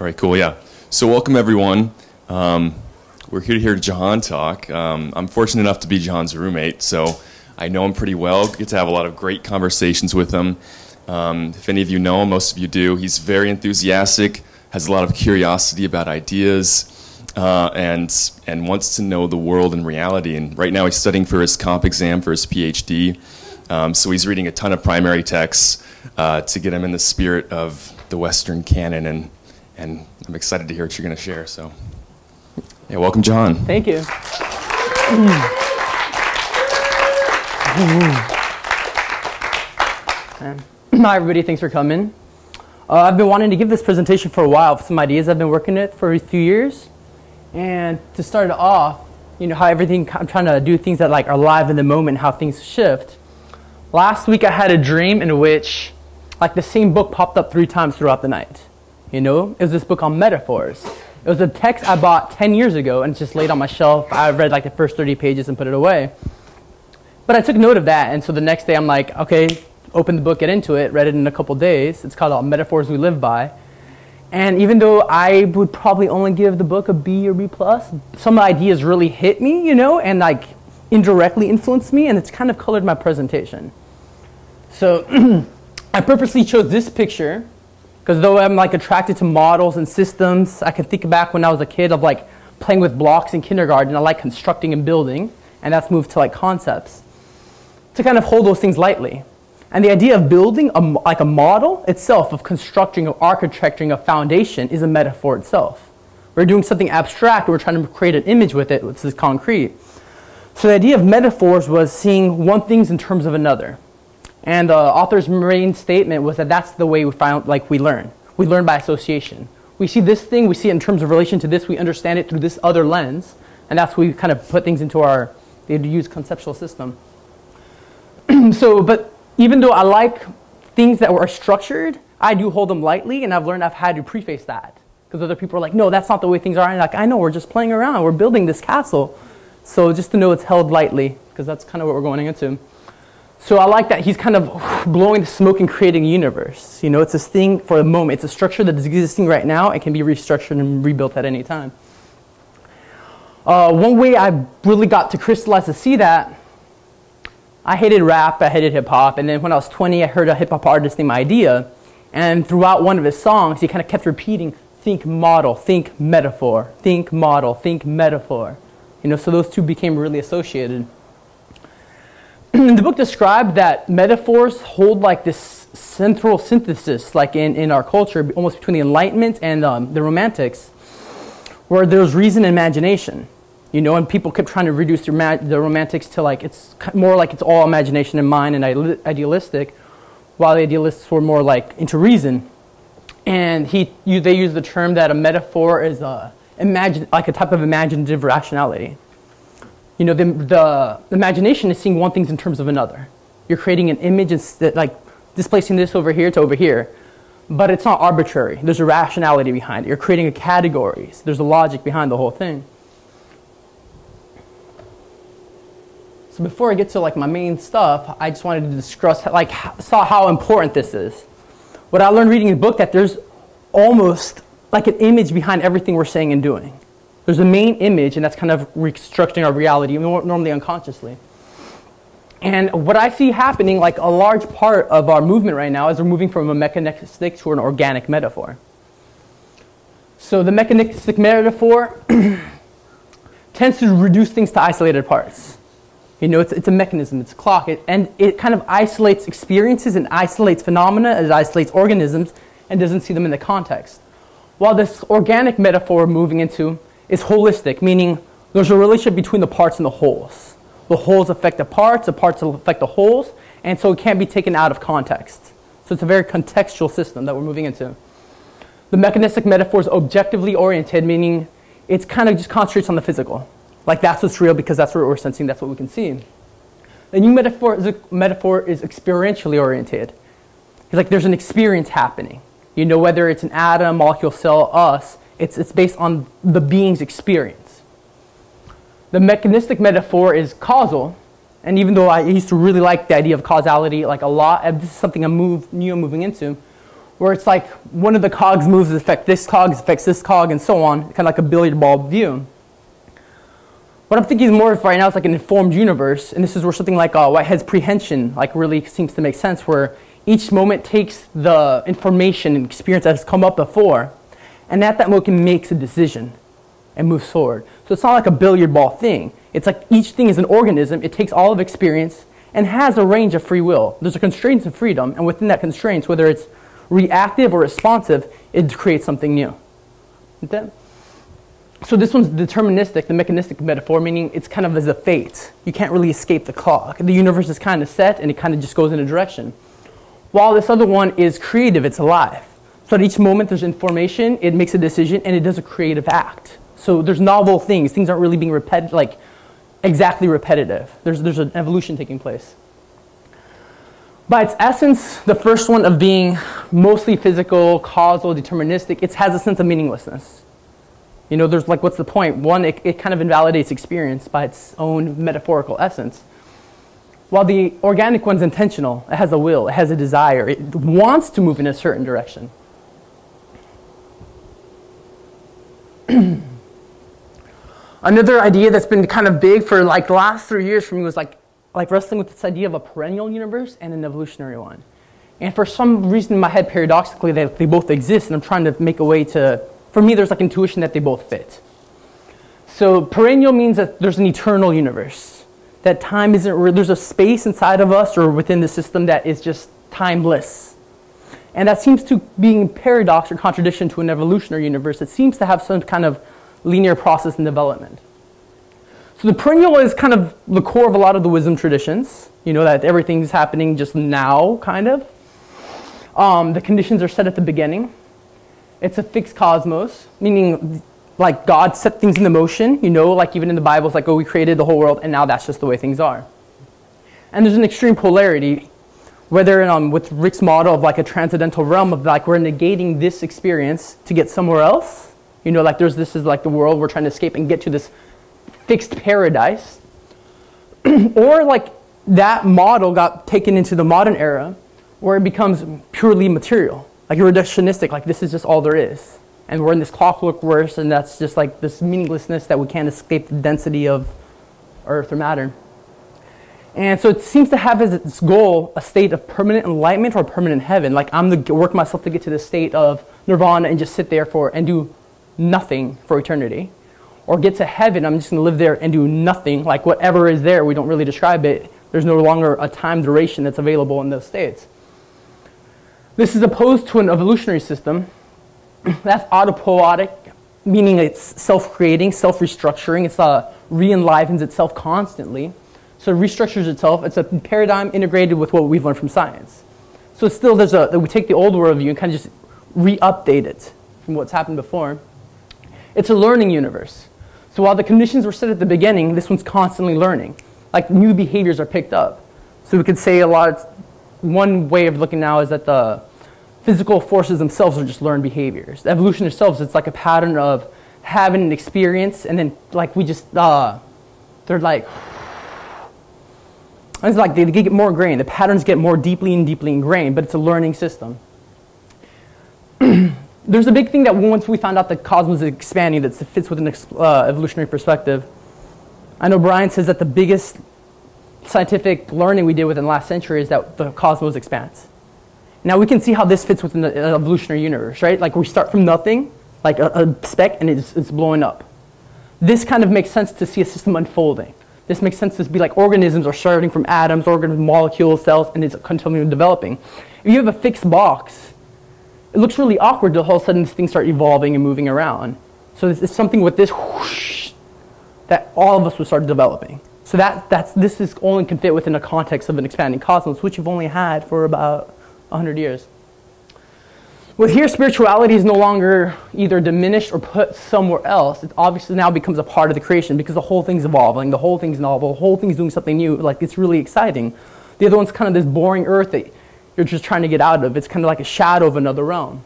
All right, cool, yeah. So welcome, everyone. We're here to hear Jahan talk. I'm fortunate enough to be Jahan's roommate, so I know him pretty well. Get to have a lot of great conversations with him. If any of you know him, most of you do. He's very enthusiastic, has a lot of curiosity about ideas, and wants to know the world and reality. And right now he's studying for his comp exam for his PhD. So he's reading a ton of primary texts to get him in the spirit of the Western canon, and I'm excited to hear what you're going to share. So, yeah, welcome, Jahan. Thank you. Hi, everybody. Thanks for coming. I've been wanting to give this presentation for a while, some ideas I've been working with for a few years. And to start it off, you know, how everything, I'm trying to do things that are live in the moment, how things shift. Last week I had a dream in which the same book popped up 3 times throughout the night. You know, it was this book on metaphors. It was a text I bought 10 years ago and it's just laid on my shelf. I read the first 30 pages and put it away. But I took note of that, and so the next day I'm like, okay, open the book, get into it, read it in a couple days. It's called Metaphors We Live By. And even though I would probably only give the book a B or B+, some ideas really hit me, you know, and indirectly influenced me, and it's kind of colored my presentation. So I purposely chose this picture because though I'm attracted to models and systems, I can think back when I was a kid of playing with blocks in kindergarten. I like constructing and building, and that's moved to concepts to kind of hold those things lightly. And the idea of building a model itself, of constructing or architecting a foundation, is a metaphor itself. We're doing something abstract, we're trying to create an image with it, which is concrete. So the idea of metaphors was seeing one thing in terms of another. And the author's main statement was that that's the way we find, we learn. We learn by association. We see this thing, we see it in terms of relation to this, we understand it through this other lens, and that's where we kind of put things into our, they use conceptual system. But even though I like things that were structured, I do hold them lightly, and I've learned I've had to preface that. Because other people are like, no, that's not the way things are. And I know, we're just playing around, we're building this castle. So just to know it's held lightly, because that's kind of what we're going into. So I like that he's kind of blowing the smoke and creating a universe. You know, it's this thing for the moment. It's a structure that is existing right now and can be restructured and rebuilt at any time. One way I really got to crystallize to see that, I hated rap, I hated hip-hop, and then when I was 20, I heard a hip-hop artist named Idea, and throughout one of his songs, he kind of kept repeating, think model, think metaphor, think model, think metaphor. You know, so those two became really associated. The book described that metaphors hold this central synthesis, in our culture, almost between the Enlightenment and the Romantics, where there's reason and imagination. You know, and people kept trying to reduce the Romantics to it's more it's all imagination and mind and idealistic, while the idealists were more into reason. And they use the term that a metaphor is a type of imaginative rationality. You know, the imagination is seeing one thing in terms of another. You're creating an image and displacing this over here to over here, but it's not arbitrary. There's a rationality behind it. You're creating a categories. There's a logic behind the whole thing. So before I get to my main stuff, I just wanted to discuss saw how important this is. What I learned reading the book, that there's almost an image behind everything we're saying and doing. There's a main image, and that's kind of reconstructing our reality, normally unconsciously. And what I see happening, a large part of our movement right now, is we're moving from a mechanistic to an organic metaphor. So the mechanistic metaphor tends to reduce things to isolated parts. You know, it's a mechanism, it's a clock, and it kind of isolates experiences and isolates phenomena, it isolates organisms, and doesn't see them in the context. While this organic metaphor we're moving into is holistic, meaning there's a relationship between the parts and the wholes. The wholes affect the parts affect the wholes, and so it can't be taken out of context. So it's a very contextual system that we're moving into. The mechanistic metaphor is objectively oriented, meaning it's kind of just concentrates on the physical. That's what's real because that's what we're sensing, that's what we can see. The new metaphor is experientially oriented. It's there's an experience happening. You know, whether it's an atom, molecule, cell, us, it's based on the being's experience. The mechanistic metaphor is causal, and even though I used to really like the idea of causality a lot, this is something I'm moving into, where it's like one of the cogs moves affects this cog, and so on, kind of like a billiard ball view. What I'm thinking more of right now is like an informed universe, and this is where something like Whitehead's prehension like really seems to make sense, where each moment takes the information and experience that has come up before, and at that moment makes a decision and moves forward. So it's not like a billiard ball thing. It's like each thing is an organism. It takes all of experience and has a range of free will. There's a constraint of freedom, and within that constraint, whether it's reactive or responsive, it creates something new. Okay? So this one's deterministic, the mechanistic metaphor, meaning it's kind of as a fate. You can't really escape the clock. The universe is kind of set, and it kind of just goes in a direction. While this other one is creative, it's alive. So at each moment there's information, it makes a decision, and it does a creative act. So there's novel things. Things aren't really being exactly repetitive. There's an evolution taking place. By its essence, the first one of being mostly physical, causal, deterministic, it has a sense of meaninglessness. You know, there's like, what's the point? One, it kind of invalidates experience by its own metaphorical essence. While the organic one's intentional, it has a will, it has a desire, it wants to move in a certain direction. Another idea that's been kind of big for like the last 3 years for me was like wrestling with this idea of a perennial universe and an evolutionary one. And for some reason in my head, paradoxically, they both exist, and I'm trying to make a way to, for me, there's like intuition that they both fit. So perennial means that there's an eternal universe. That time isn't, there's a space inside of us or within the system that is just timeless. And that seems to be in paradox or contradiction to an evolutionary universe. It seems to have some kind of linear process and development. So the perennial is kind of the core of a lot of the wisdom traditions. You know, that everything's happening just now, kind of. The conditions are set at the beginning. It's a fixed cosmos, meaning like God set things into motion. You know, like even in the Bible, it's like, oh, we created the whole world, and now that's just the way things are. And there's an extreme polarity, whether with Rick's model of like a transcendental realm of like we're negating this experience to get somewhere else. You know, like this is like the world we're trying to escape and get to this fixed paradise. Or like that model got taken into the modern era where it becomes purely material, like reductionistic, like this is just all there is. And we're in this clockwork verse, and that's just like this meaninglessness that we can't escape the density of earth or matter. And so it seems to have as its goal a state of permanent enlightenment or permanent heaven. Like I'm going to work myself to get to the state of nirvana and just sit there and do nothing for eternity. Or get to heaven, I'm just going to live there and do nothing. Like whatever is there, we don't really describe it. There's no longer a time duration that's available in those states. This is opposed to an evolutionary system that's autopoietic, meaning it's self-creating, self-restructuring. It's re-enlivens itself constantly. So it restructures itself. It's a paradigm integrated with what we've learned from science. So it's still, we take the old worldview and kind of just re-update it from what's happened before. It's a learning universe. So while the conditions were set at the beginning, this one's constantly learning. Like new behaviors are picked up. So we could say one way of looking now is that the physical forces themselves are just learned behaviors. The evolution itself, it's like a pattern of having an experience, and then like we just, they're like, it's like they get more ingrained. The patterns get more deeply and deeply ingrained, but it's a learning system. There's a big thing that once we found out the cosmos is expanding that fits with an evolutionary perspective. I know Brian says that the biggest scientific learning we did within the last century is that the cosmos expands. Now we can see how this fits within the evolutionary universe, right? Like we start from nothing, like a speck, and it's blowing up. This kind of makes sense to see a system unfolding. This makes sense to be like organisms are starting from atoms, organisms, molecules, cells, and it's continuing developing. If you have a fixed box, it looks really awkward till all of a sudden things start evolving and moving around. So it's something with this whoosh that all of us will start developing. So this is only can fit within a context of an expanding cosmos, which you've only had for about 100 years. With here, spirituality is no longer either diminished or put somewhere else. It obviously now becomes a part of the creation because the whole thing's evolving, the whole thing's novel, the whole thing's doing something new. Like it's really exciting. The other one's kind of this boring earth that you're just trying to get out of. It's kind of like a shadow of another realm.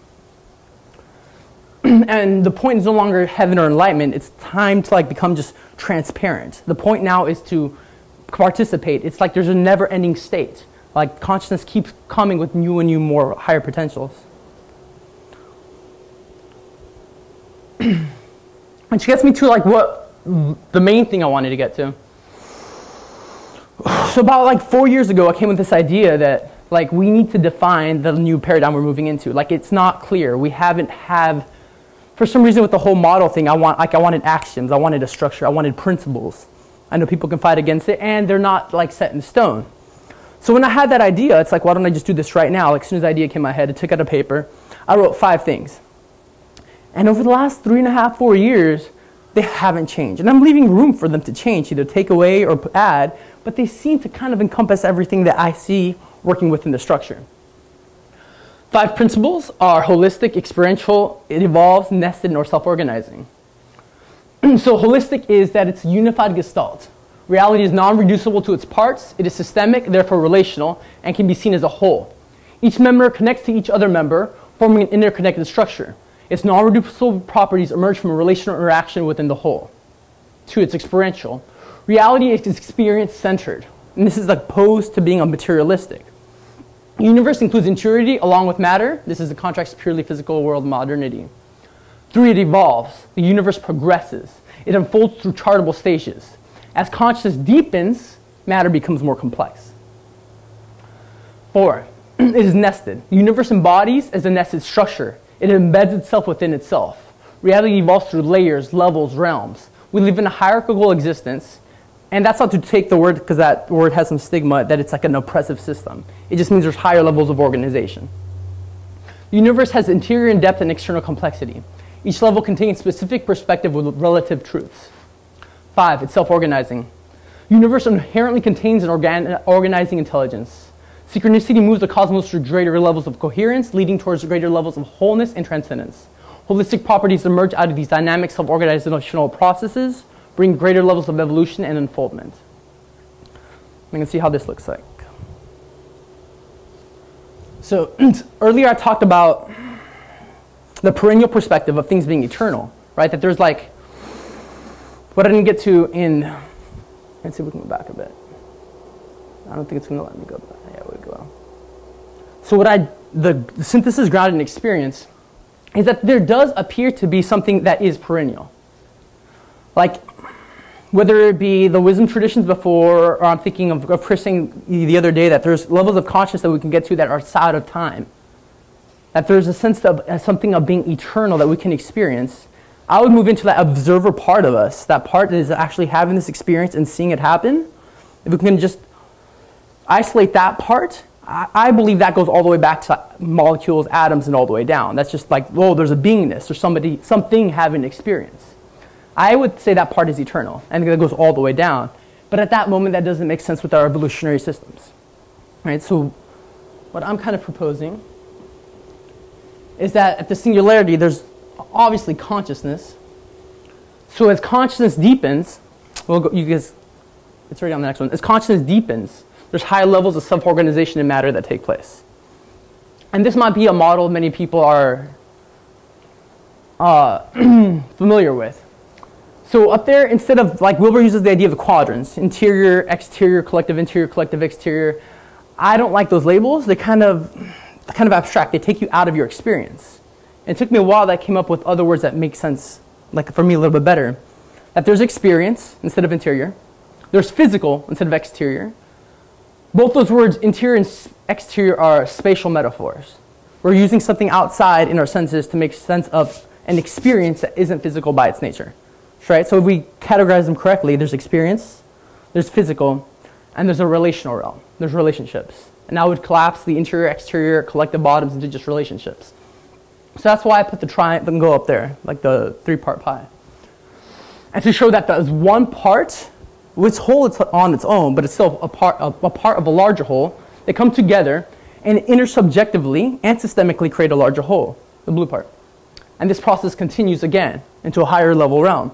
And the point is no longer heaven or enlightenment. It's time to like become just transparent. The point now is to participate. It's like there's a never-ending state. Like consciousness keeps coming with new and new more higher potentials. Which gets me to like what the main thing I wanted to get to. So about like 4 years ago, I came with this idea that like we need to define the new paradigm we're moving into. Like it's not clear. We haven't had, for some reason with the whole model thing, I wanted axioms, I wanted a structure, I wanted principles. I know people can fight against it and they're not like set in stone. So when I had that idea, it's like, why don't I just do this right now? Like as soon as the idea came in my head, I took out a paper, I wrote 5 things. And over the last 3.5, 4 years, they haven't changed. And I'm leaving room for them to change, either take away or add, but they seem to kind of encompass everything that I see working within the structure. 5 principles are holistic, experiential, it evolves, nested, or self-organizing. So holistic is that it's a unified gestalt. Reality is non-reducible to its parts, it is systemic, therefore relational, and can be seen as a whole. Each member connects to each other member, forming an interconnected structure. Its non-reducible properties emerge from a relational interaction within the whole. 2, it's experiential. Reality is experience-centered, and this is opposed to being a materialistic. The universe includes interiority along with matter. This is the contrast to purely physical world modernity. 3, it evolves. The universe progresses. It unfolds through chartable stages. As consciousness deepens, matter becomes more complex. 4, it is nested. The universe embodies as a nested structure. It embeds itself within itself. Reality evolves through layers, levels, realms. We live in a hierarchical existence, and that's not to take the word, because that word has some stigma, that it's like an oppressive system. It just means there's higher levels of organization. The universe has interior and depth and external complexity. Each level contains specific perspective with relative truths. 5, it's self-organizing. The universe inherently contains an organizing intelligence. Synchronicity moves the cosmos through greater levels of coherence, leading towards greater levels of wholeness and transcendence. Holistic properties emerge out of these dynamic self-organizational processes, bring greater levels of evolution and unfoldment. We can see how this looks like. So earlier I talked about the perennial perspective of things being eternal, right? That there's like, what I didn't get to in, let's see if we can go back a bit. I don't think it's going to let me go back. Yeah, we go. So the synthesis grounded in experience is that there does appear to be something that is perennial. Like, whether it be the wisdom traditions before, or I'm thinking of Chris saying the other day that there's levels of consciousness that we can get to that are outside of time. That there's a sense of something of being eternal that we can experience. I would move into that observer part of us, that part that is actually having this experience and seeing it happen. If we can just isolate that part, I believe that goes all the way back to molecules, atoms, and all the way down. That's just like, oh, there's a beingness, there's something having an experience. I would say that part is eternal, and that goes all the way down. But at that moment, that doesn't make sense with our evolutionary systems. Right? So what I'm kind of proposing is that at the singularity, there's obviously consciousness. So as consciousness deepens, you guys, it's already on the next one. As consciousness deepens, there's high levels of self-organization and matter that take place. And this might be a model many people are familiar with. So up there, instead of, like Wilbur uses the idea of the quadrants, interior, exterior, collective, exterior. I don't like those labels. They're kind of abstract. They take you out of your experience. And it took me a while that I came up with other words that make sense, like for me a little bit better. That there's experience instead of interior. There's physical instead of exterior. Both those words, interior and exterior, are spatial metaphors. We're using something outside in our senses to make sense of an experience that isn't physical by its nature. Right? So if we categorize them correctly, there's experience, there's physical, and there's a relational realm. There's relationships. And I would collapse the interior, exterior, collective bottoms into just relationships. So that's why I put the triangle up there, like the 3-part pie. And to show that there's one part, which whole it's on its own, but it's still a part of a larger whole. They come together and intersubjectively and systemically create a larger whole, the blue part. And this process continues again into a higher level realm.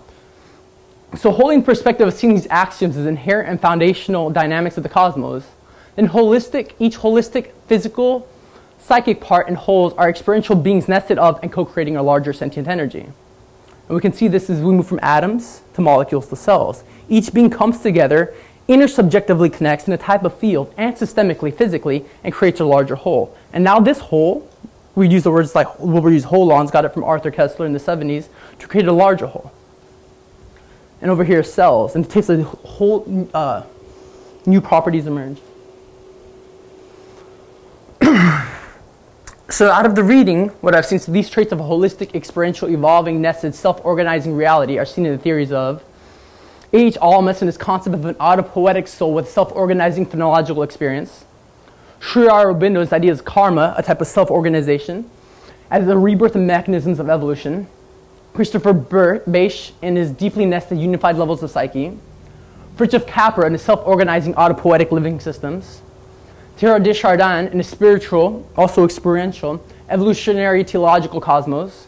So holding perspective of seeing these axioms as inherent and foundational dynamics of the cosmos, then each holistic, physical, psychic part and wholes are experiential beings nested of and co-creating a larger sentient energy. And we can see this as we move from atoms to molecules to cells. Each being comes together, intersubjectively connects in a type of field and systemically, physically, and creates a larger whole. And now this whole We'd use the words like, we'll use holons, got it from Arthur Koestler in the 70s, to create a larger whole. And over here, cells, and it takes a whole new properties emerge. So out of the reading, what I've seen, so these traits of a holistic, experiential, evolving, nested, self-organizing reality are seen in the theories of H. Almas and his concept of an autopoietic soul with self-organizing phenological experience, Sri Aurobindo's idea of karma, a type of self-organization, as the rebirth and mechanisms of evolution, Christopher Beisch in his deeply nested unified levels of psyche, Fritjof Capra in his self-organizing autopoietic living systems, Teilhard de Chardin in his spiritual, also experiential, evolutionary teleological cosmos,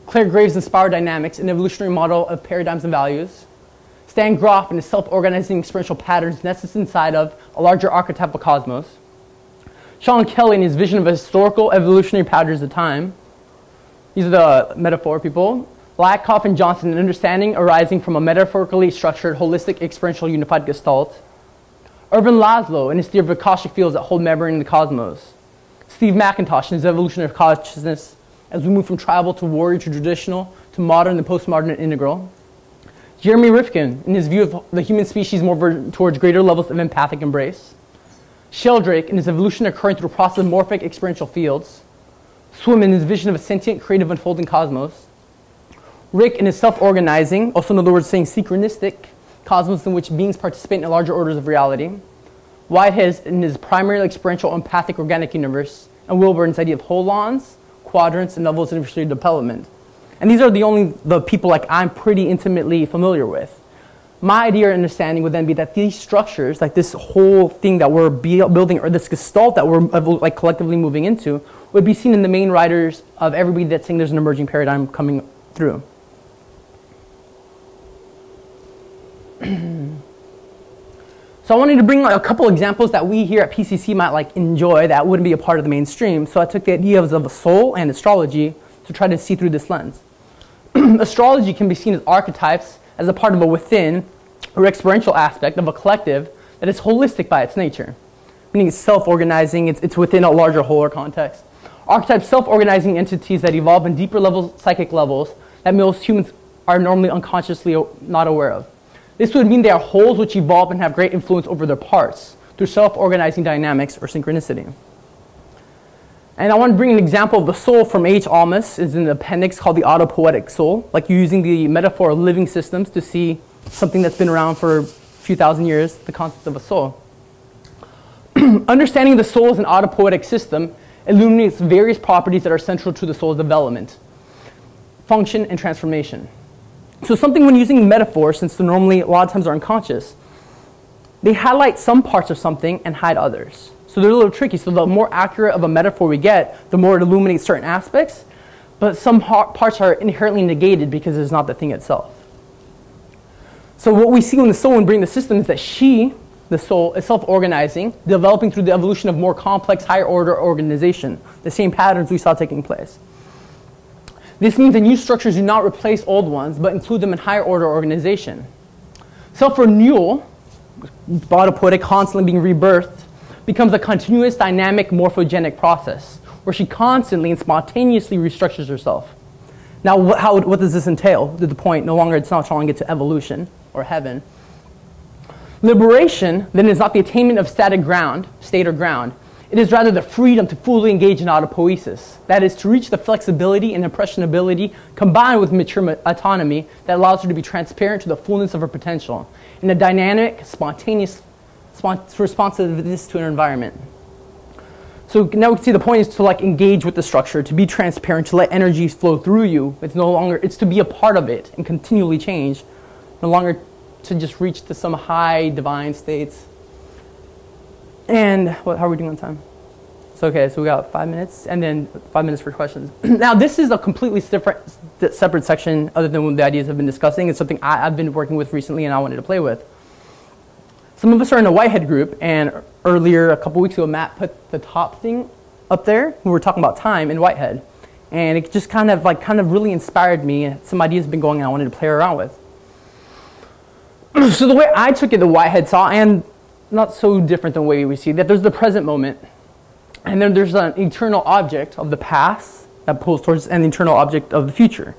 Claire Graves' Inspired Dynamics, an evolutionary model of paradigms and values, Stan Grof in his self-organizing experiential patterns nested inside of a larger archetypal cosmos, Sean Kelly in his vision of historical evolutionary patterns of time. These are the metaphor people. Lakoff and Johnson in understanding arising from a metaphorically structured, holistic, experiential, unified gestalt. Irvin Laszlo in his theory of Akashic fields that hold memory in the cosmos. Steve McIntosh in his evolution of consciousness as we move from tribal to warrior to traditional to modern and postmodern and integral. Jeremy Rifkin in his view of the human species more towards greater levels of empathic embrace. Sheldrake in his evolution occurring through a process of morphic experiential fields. Swim in his vision of a sentient, creative, unfolding cosmos. Rick in his self-organizing, also in other words saying synchronistic, cosmos in which beings participate in larger orders of reality. Whitehead in his primarily experiential empathic organic universe, and Wilburn's idea of holons, quadrants, and levels of evolutionary development. And these are the people like I'm pretty intimately familiar with. My idea or understanding would then be that these structures, like this whole thing that we're building, or this gestalt that we're like collectively moving into, would be seen in the main writers of everybody that's saying there's an emerging paradigm coming through. So I wanted to bring like a couple examples that we here at PCC might like enjoy that wouldn't be a part of the mainstream. So I took the ideas of a soul and astrology to try to see through this lens. Astrology can be seen as archetypes as a part of a within or experiential aspect of a collective that is holistic by its nature, meaning it's self-organizing, it's within a larger whole or context. Archetypes self-organizing entities that evolve in deeper levels, psychic levels, that most humans are normally unconsciously not aware of. This would mean they are wholes which evolve and have great influence over their parts through self-organizing dynamics or synchronicity. And I want to bring an example of the soul from H. Almas. Is in the appendix called the autopoietic soul, like you're using the metaphor of living systems to see something that's been around for a few thousand years, the concept of a soul. Understanding the soul as an autopoietic system illuminates various properties that are central to the soul's development, function, and transformation. So something when using metaphor, since they're normally a lot of times are unconscious, they highlight some parts of something and hide others. So they're a little tricky. So the more accurate of a metaphor we get, the more it illuminates certain aspects, but some parts are inherently negated because it's not the thing itself. So what we see when the soul and bring the system is that she, the soul, is self-organizing, developing through the evolution of more complex, higher order organization, the same patterns we saw taking place. This means that new structures do not replace old ones, but include them in higher order organization. Self-renewal, autopoietic, constantly being rebirthed, becomes a continuous, dynamic, morphogenic process, where she constantly and spontaneously restructures herself. Now, what does this entail? To the point, no longer it's not trying to get to evolution or heaven. Liberation, then, is not the attainment of static ground, state or ground. It is rather the freedom to fully engage in autopoiesis. That is, to reach the flexibility and impressionability combined with mature autonomy that allows her to be transparent to the fullness of her potential in a dynamic, spontaneous responsiveness to her environment. So now we can see the point is to like engage with the structure, to be transparent, to let energies flow through you. It's no longer, it's to be a part of it and continually change, no longer to just reach to some high divine states. And how are we doing on time? So okay, so we got 5 minutes, and then 5 minutes for questions. Now this is a completely separate section other than what the ideas I've been discussing. It's something I've been working with recently and I wanted to play with. Some of us are in a Whitehead group, and earlier, a couple weeks ago, Matt put the top thing up there. We were talking about time in Whitehead. And it just kind of really inspired me. Some ideas have been going on I wanted to play around with. So the way I took it, the Whitehead saw, and not so different than the way we see, that there's the present moment, And then there's an eternal object of the past that pulls towards an eternal object of the future.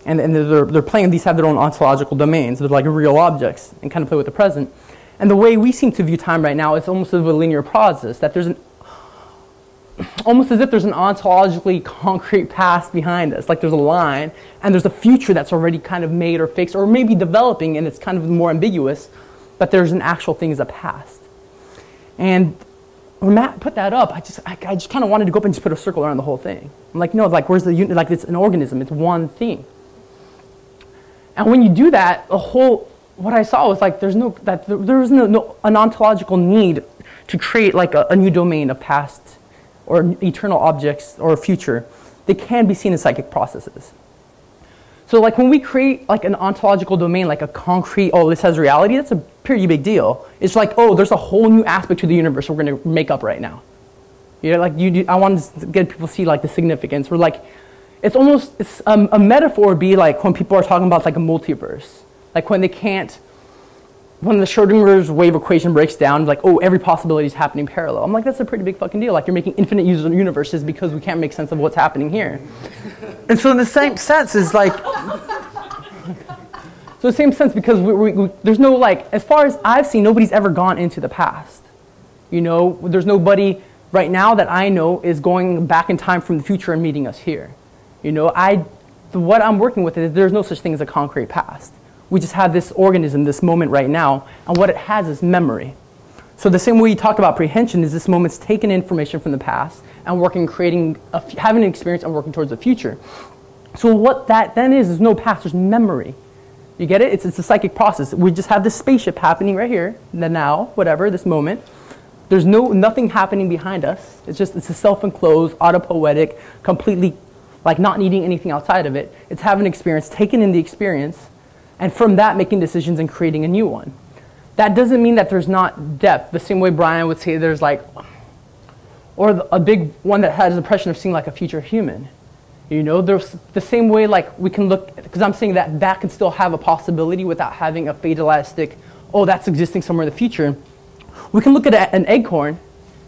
And they're playing, these have their own ontological domains. They're like real objects and kind of play with the present. And the way we seem to view time right now is almost as a linear process, that there's almost as if there's an ontologically concrete past behind us. Like there's a line, and there's a future that's already kind of made or fixed, or maybe developing, and it's kind of more ambiguous, but there's an actual thing as a past. And when Matt put that up, I just kind of wanted to go up and just put a circle around the whole thing. I'm like, no, like where's the unit? Like it's an organism, it's one thing. And when you do that, what I saw was like there was no an ontological need to create like a new domain of past or eternal objects or a future. They can be seen as psychic processes. So like when we create like an ontological domain, like a concrete, oh, this has reality, that's a pretty big deal. It's like, oh, there's a whole new aspect to the universe we're going to make up right now. You know, like I wanted to get people to see like the significance. We're like, it's a metaphor would be like when people are talking about like a multiverse. Like when the Schrodinger's wave equation breaks down, like, oh, every possibility is happening parallel. I'm like, that's a pretty big fucking deal. Like you're making infinite universes because we can't make sense of what's happening here. And so in the same sense is like, so the same sense because there's no like, as far as I've seen, nobody's ever gone into the past. You know, there's nobody right now that I know is going back in time from the future and meeting us here. You know, what I'm working with is there's no such thing as a concrete past. We just have this organism, this moment right now, and what it has is memory. So the same way you talked about prehension is this moment's taking information from the past and having an experience and working towards the future. So what that then is no past, there's memory. You get it? It's a psychic process. We just have this spaceship happening right here, the now, whatever, this moment. There's nothing happening behind us. It's a self-enclosed, autopoetic, completely like not needing anything outside of it. It's having an experience, taking in the experience, and from that making decisions and creating a new one. That doesn't mean that there's not depth. The same way Brian would say there's like, or a big one that has the impression of seeing like a future human. You know, there's the same way like we can look, because I'm saying that can still have a possibility without having a fatalistic, oh, that's existing somewhere in the future. We can look at an acorn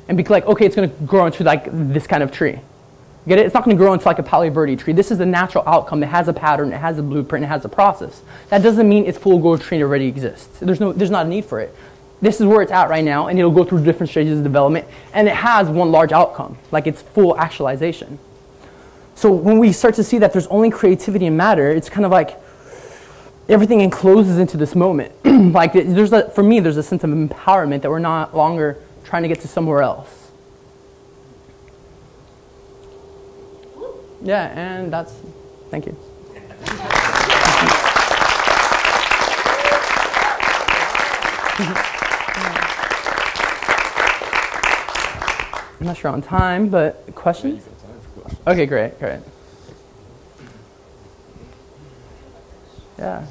and be like, okay, it's going to grow into like this kind of tree. Get it? It's not going to grow into like a Palo Verde tree. This is the natural outcome. It has a pattern, it has a blueprint, it has a process. That doesn't mean its full growth tree already exists. There's not a need for it. This is where it's at right now, and it'll go through different stages of development, and it has one large outcome, like its full actualization. So when we start to see that there's only creativity and matter, it's kind of like everything encloses into this moment. Like for me, there's a sense of empowerment that we're not longer trying to get to somewhere else. Yeah, and thank you. I'm not sure on time, but questions? Okay, great. Yeah.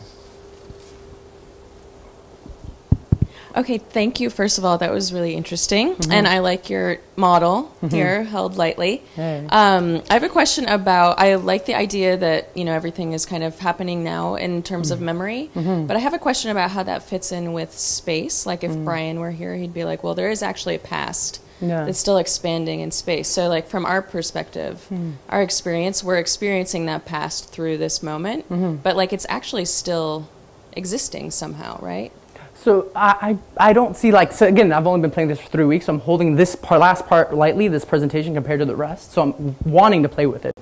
Okay, thank you. First of all, that was really interesting, and I like your model here, held lightly. Hey. I have a question about. I like the idea that everything is kind of happening now in terms of memory, but I have a question about how that fits in with space. Like if Brian were here, he'd be like, "Well, there is actually a past that's still expanding in space." So, like from our perspective, our experience, we're experiencing that past through this moment, but like it's actually still existing somehow, right? So I don't see so again, I've only been playing this for 3 weeks, so I'm holding this last part lightly, this presentation compared to the rest, so I'm wanting to play with it.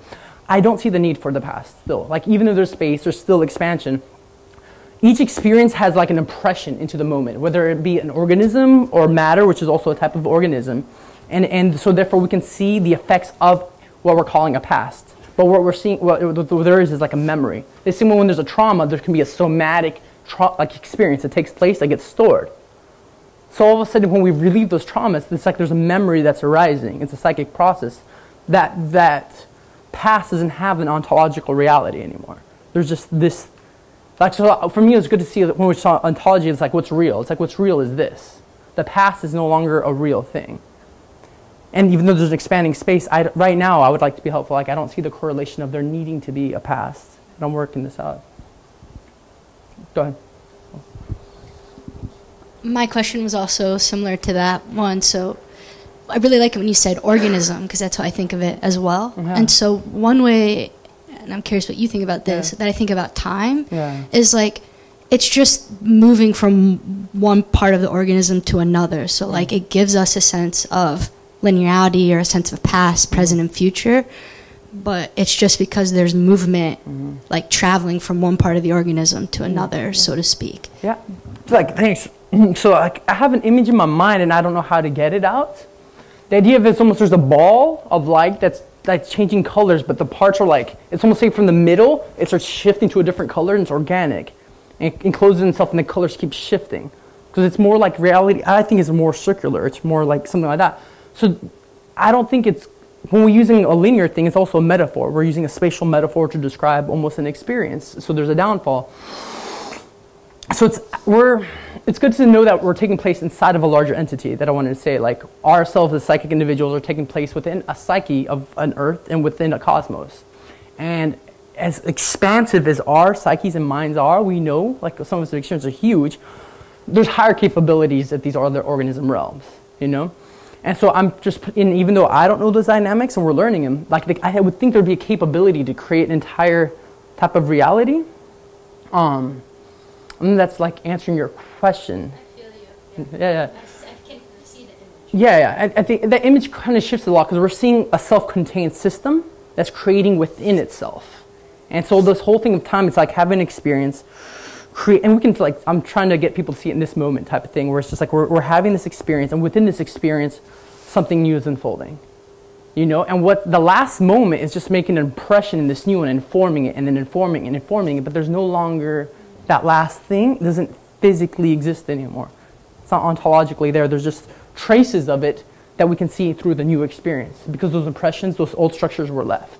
I don't see the need for the past still. Like even though there's space, there's still expansion. Each experience has like an impression into the moment, whether it be an organism or matter, which is also a type of organism. And so therefore we can see the effects of what we're calling a past. But what we're seeing, what there is like a memory. The same way when there's a trauma, there can be a somatic experience that takes place that gets stored. So all of a sudden when we relieve those traumas, it's like there's a memory that's arising. It's a psychic process that past doesn't have an ontological reality anymore. There's just this, like, so for me it's good to see that when we saw ontology, it's like what's real. It's like what's real is this. The past is no longer a real thing. And even though there's an expanding space, right now I would like to be helpful. Like I don't see the correlation of there needing to be a past. And I'm working this out. Go ahead. My question was also similar to that one. So I really like it when you said organism, because that's how I think of it as well. Yeah. And so one way, and I'm curious what you think about this, that I think about time is like, it's just moving from one part of the organism to another. So like it gives us a sense of linearity or a sense of past, present, and future. But it's just because there's movement, like traveling from one part of the organism to another, so to speak. Yeah, like thanks. So like, I have an image in my mind and I don't know how to get it out. The idea of it's almost there's a ball of light that's like changing colors, but the parts are like, it's almost like from the middle, it starts shifting to a different color and it's organic. And it encloses itself and the colors keep shifting. Because it's more like reality, I think it's more circular. It's more like something like that. So I don't think it's, when we're using a linear thing, it's also a metaphor. We're using a spatial metaphor to describe almost an experience. So there's a downfall. So it's good to know that we're taking place inside of a larger entity that I wanted to say, like ourselves as psychic individuals are taking place within a psyche of an earth and within a cosmos. And as expansive as our psyches and minds are, we know, like some of us experiences are huge, there's higher capabilities at these other organism realms, you know? And so I'm just, even though I don't know those dynamics and we're learning them, like I would think there'd be a capability to create an entire type of reality. And that's like answering your question. I feel you. Yeah. I can see the image. Yeah. I think that image kind of shifts a lot because we're seeing a self-contained system that's creating within itself. And so this whole thing of time, it's like having an experience, and we can, like, I'm trying to get people to see it in this moment type of thing, where it's just like we're having this experience, and within this experience, something new is unfolding. You know, and what the last moment is just making an impression in this new one, informing it, and then informing and informing it, but there's no longer, that last thing doesn't physically exist anymore. It's not ontologically there. There's just traces of it that we can see through the new experience, because those impressions, those old structures were left.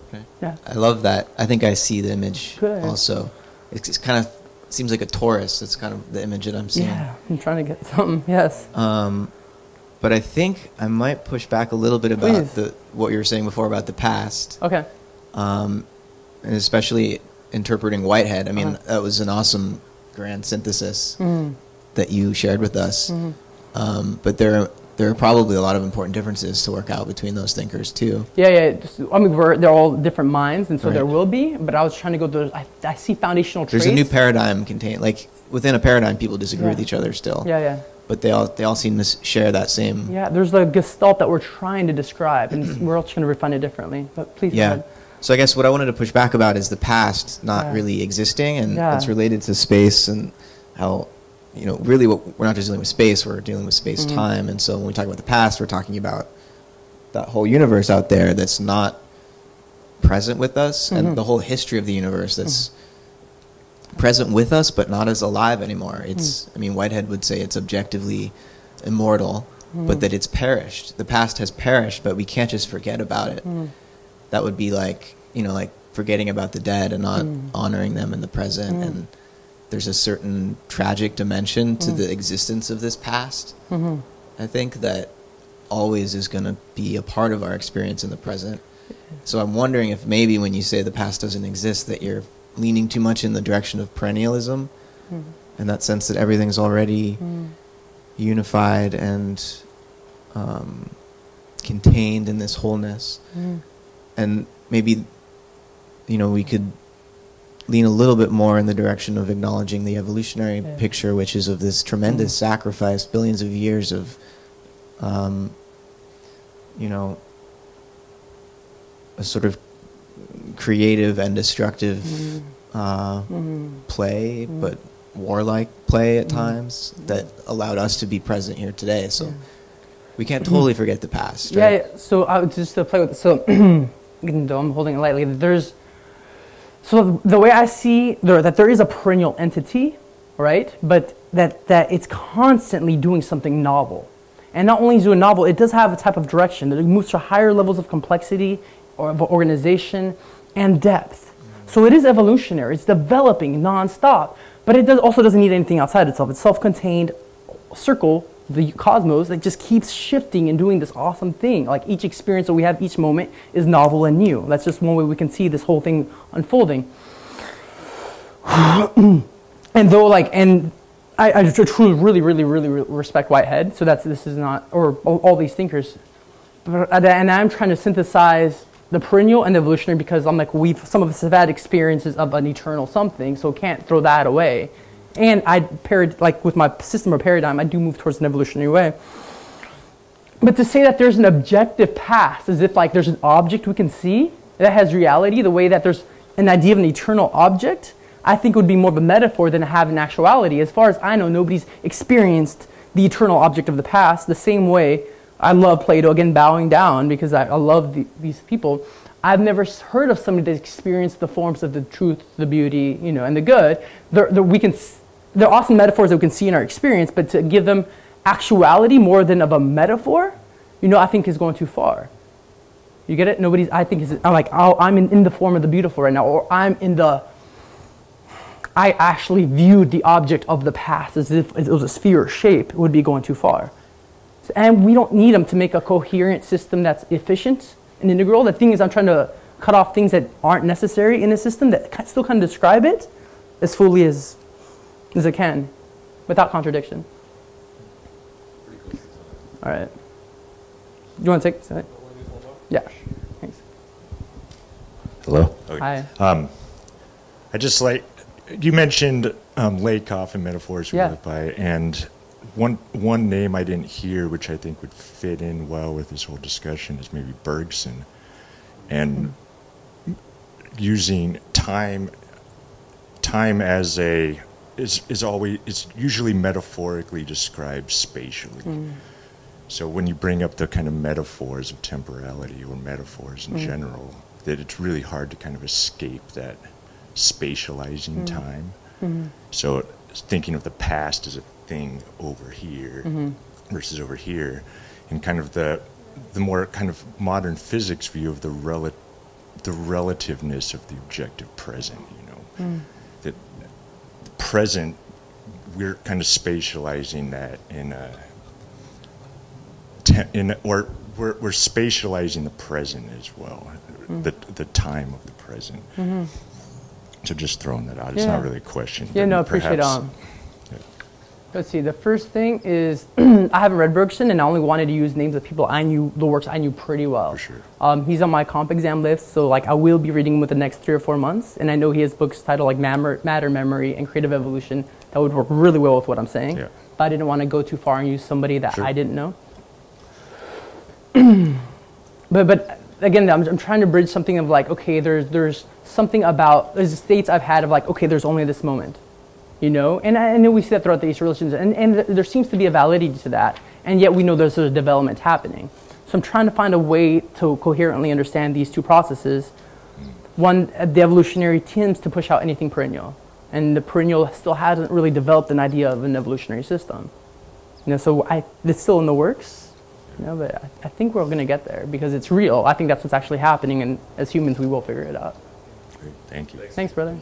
Okay. Yeah. I love that. I think I see the image Good. also. It's kind of seems like a torus. That's kind of the image that I'm seeing. Yeah, I'm trying to get something, yes. But I think I might push back a little bit about what you were saying before about the past. Okay. And especially interpreting Whitehead. I mean, that was an awesome grand synthesis that you shared with us. But there are probably a lot of important differences to work out between those thinkers too. Yeah. I mean, they're all different minds, and so Right. there will be. But I was trying to go through. I see foundational traits. There's a new paradigm contained. Like within a paradigm, people disagree with each other still. Yeah. But they all seem to share that same. Yeah, there's the gestalt that we're trying to describe, and we're all trying to refine it differently. But please go ahead. So I guess what I wanted to push back about is the past not really existing, and it's related to space and how, you know, really we're not just dealing with space, we're dealing with space-time. And so when we talk about the past, we're talking about that whole universe out there that's not present with us, and the whole history of the universe that's present with us but not as alive anymore. It's, I mean, Whitehead would say it's objectively immortal, but that it's perished. The past has perished, but we can't just forget about it. That would be like, you know, like forgetting about the dead and not honoring them in the present. And there's a certain tragic dimension to the existence of this past. I think that always is going to be a part of our experience in the present. So I'm wondering if maybe when you say the past doesn't exist, that you're leaning too much in the direction of perennialism, in that sense that everything's already unified and contained in this wholeness. And maybe, you know, we could lean a little bit more in the direction of acknowledging the evolutionary picture, which is of this tremendous sacrifice, billions of years of, you know, a sort of creative and destructive play, but warlike play at times, that allowed us to be present here today. So we can't totally forget the past. Right? Yeah. So I would just to play with it. So even though I'm holding it lightly, so the way I see that there is a perennial entity, right? But that it's constantly doing something novel. And not only is it doing novel, it does have a type of direction that it moves to higher levels of complexity or of organization and depth. So it is evolutionary. It's developing nonstop. But it also doesn't need anything outside itself. It's self-contained circle, the cosmos, that just keeps shifting and doing this awesome thing. Like each experience that we have each moment is novel and new. That's just one way we can see this whole thing unfolding. And though, like, and I truly, really respect Whitehead. So this is not, or all these thinkers. And I'm trying to synthesize the perennial and the evolutionary because I'm like, some of us have had experiences of an eternal something, so can't throw that away. And like with my system or paradigm, I do move towards an evolutionary way. But to say that there's an objective past, as if like there's an object we can see that has reality, the way that there's an idea of an eternal object, I think would be more of a metaphor than to have an actuality. As far as I know, nobody's experienced the eternal object of the past the same way. I love Plato, again, bowing down because I love these people. I've never heard of somebody that's experienced the forms of the truth, the beauty, and the good. They're awesome metaphors that we can see in our experience, but to give them actuality more than of a metaphor, I think is going too far. You get it? I'm in the form of the beautiful right now, or I actually viewed the object of the past as if it was a sphere or shape. It would be going too far. And we don't need them to make a coherent system that's efficient and integral. The thing is, I'm trying to cut off things that aren't necessary in a system that still kind of describe it as fully as it can, without contradiction. All right. You want to take it? Yeah. Thanks. Hello. Hi. I just you mentioned Lakoff and metaphors we live by, and one name I didn't hear, which I think would fit in well with this whole discussion, is maybe Bergson, and using time as it's usually metaphorically described spatially. So when you bring up the kind of metaphors of temporality or metaphors in general, that it's really hard to kind of escape that spatializing time. So thinking of the past as a thing over here versus over here, and kind of the more kind of modern physics view of the relativeness of the objective present, that the present, we're kind of spatializing that we're spatializing the present as well, the time of the present. So just throwing that out. It's not really a question. Yeah, no, appreciate it. Let's see, the first thing is, I haven't read Bergson, and I only wanted to use names of people the works I knew pretty well. For sure. He's on my comp exam list, so like I will be reading him within the next 3 or 4 months, and I know he has books titled like Matter, Memory, and Creative Evolution that would work really well with what I'm saying. Yeah. But I didn't want to go too far and use somebody that I didn't know. But again, I'm trying to bridge something of like, okay, there's something about, there's states I've had of like, okay, there's only this moment. And I know we see that throughout the Eastern religions, and there seems to be a validity to that, and yet we know there's a development happening. So I'm trying to find a way to coherently understand these two processes. One, the evolutionary tends to push out anything perennial, and the perennial still hasn't really developed an idea of an evolutionary system. So it's still in the works, but I think we're going to get there because it's real. I think that's what's actually happening, and as humans, we will figure it out. Great, thank you. Thanks, brother.